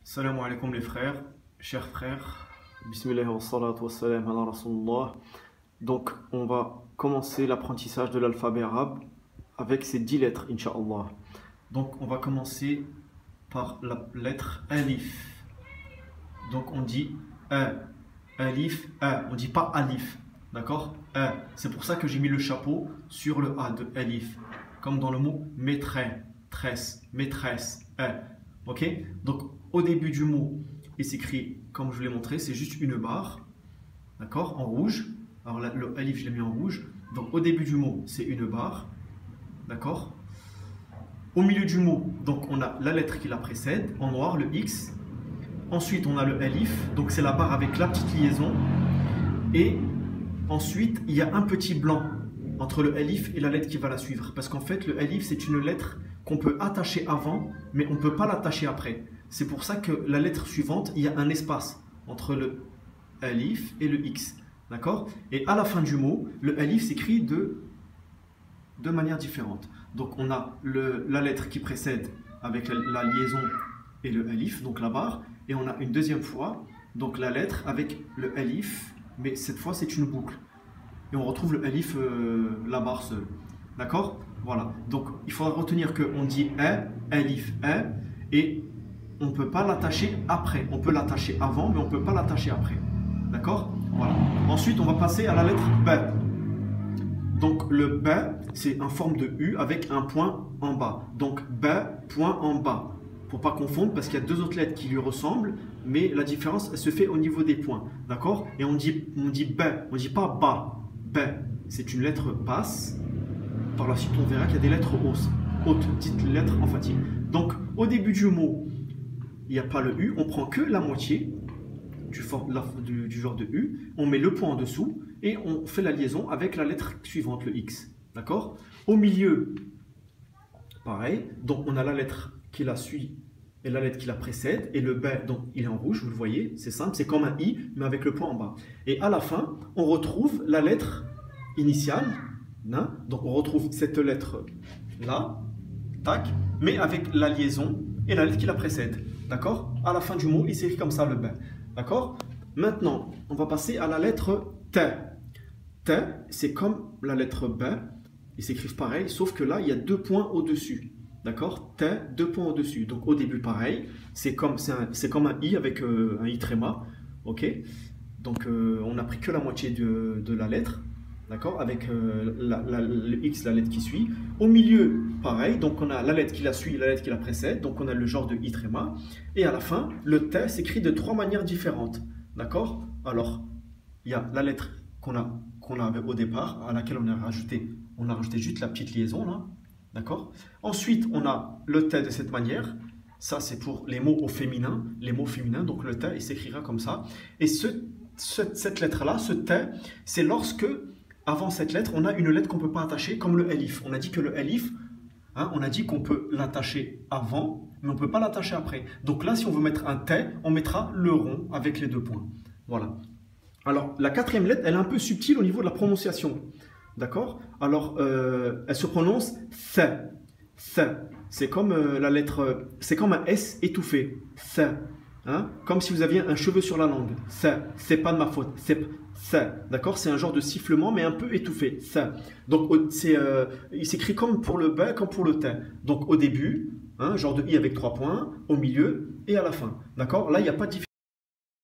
Salam alaikum les frères, chers frères. Bismillah wa salatu wa salam ala Rasulullah. Donc on va commencer l'apprentissage de l'alphabet arabe avec ces 10 lettres, Inch'Allah. Donc on va commencer par la lettre Alif. Donc on dit Alif, on dit pas Alif, d'accord? C'est pour ça que j'ai mis le chapeau sur le A de Alif, comme dans le mot maîtresse, ok? Donc au début du mot, il s'écrit, comme je vous l'ai montré, c'est juste une barre, d'accord, en rouge. Alors là, le alif, je l'ai mis en rouge. Donc au début du mot, c'est une barre, d'accord. Au milieu du mot, donc on a la lettre qui la précède, en noir, le X. Ensuite, on a le alif, donc c'est la barre avec la petite liaison. Et ensuite, il y a un petit blanc entre le alif et la lettre qui va la suivre. Parce qu'en fait, le alif, c'est une lettre qu'on peut attacher avant, mais on ne peut pas l'attacher après. C'est pour ça que la lettre suivante, il y a un espace entre le alif et le X. D'accord? Et à la fin du mot, le alif s'écrit de manière différente. Donc on a la lettre qui précède avec la liaison et le alif, donc la barre. Et on a une deuxième fois, donc la lettre avec le alif, mais cette fois c'est une boucle. Et on retrouve le alif, la barre seule. D'accord? Voilà. Donc il faudra retenir qu'on dit alif, et on ne peut pas l'attacher après. On peut l'attacher avant, mais on ne peut pas l'attacher après. D'accord? Voilà. Ensuite, on va passer à la lettre B. Donc le B, c'est en forme de U avec un point en bas. Donc B, point en bas. Pour pas confondre, parce qu'il y a deux autres lettres qui lui ressemblent, mais la différence, elle se fait au niveau des points. D'accord? Et on dit B, on ne dit pas bas. B, c'est une lettre basse. Par la suite, on verra qu'il y a des lettres hautes, dites lettres emphatiques. Donc, au début du mot, il n'y a pas le U, on prend que la moitié du genre de U, on met le point en dessous et on fait la liaison avec la lettre suivante, le X. D'accord? Au milieu, pareil, donc on a la lettre qui la suit et la lettre qui la précède, et le B, donc il est en rouge, vous le voyez, c'est simple, c'est comme un I, mais avec le point en bas. Et à la fin, on retrouve la lettre initiale, hein? Donc on retrouve cette lettre là, tac, mais avec la liaison et la lettre qui la précède. D'accord? À la fin du mot, il s'écrit comme ça le B. D'accord? Maintenant, on va passer à la lettre T. T, c'est comme la lettre B. Ils s'écrivent pareil, sauf que là, il y a deux points au-dessus. D'accord? T, deux points au-dessus. Donc au début, pareil. C'est comme un I avec un I tréma. Ok? Donc on n'a pris que la moitié de la lettre. D'accord? Avec le X, la lettre qui suit. Au milieu, pareil. Donc on a la lettre qui la suit et la lettre qui la précède. Donc on a le genre de I tréma. Et à la fin, le T s'écrit de trois manières différentes. D'accord? Alors, il y a la lettre qu'on avait au départ, à laquelle on a rajouté juste la petite liaison là. D'accord? Ensuite, on a le T de cette manière. Ça, c'est pour les mots au féminin. Les mots féminins, donc le T, il s'écrira comme ça. Et cette lettre-là, ce T, c'est lorsque, avant cette lettre, on a une lettre qu'on ne peut pas attacher, comme le alif. On a dit que le alif, hein, on a dit qu'on peut l'attacher avant, mais on ne peut pas l'attacher après. Donc là, si on veut mettre un T, on mettra le rond avec les deux points. Voilà. Alors, la quatrième lettre, elle est un peu subtile au niveau de la prononciation. D'accord? Alors, elle se prononce th. C'est comme la lettre, c'est comme un S étouffé. Th. Hein? Comme si vous aviez un cheveu sur la langue. C'est pas de ma faute. D'accord? C'est un genre de sifflement, mais un peu étouffé. Donc, il s'écrit comme pour le B, comme pour le T. Donc, au début, hein, genre de I avec 3 points, au milieu et à la fin. D'accord? Là, il n'y a pas de différence.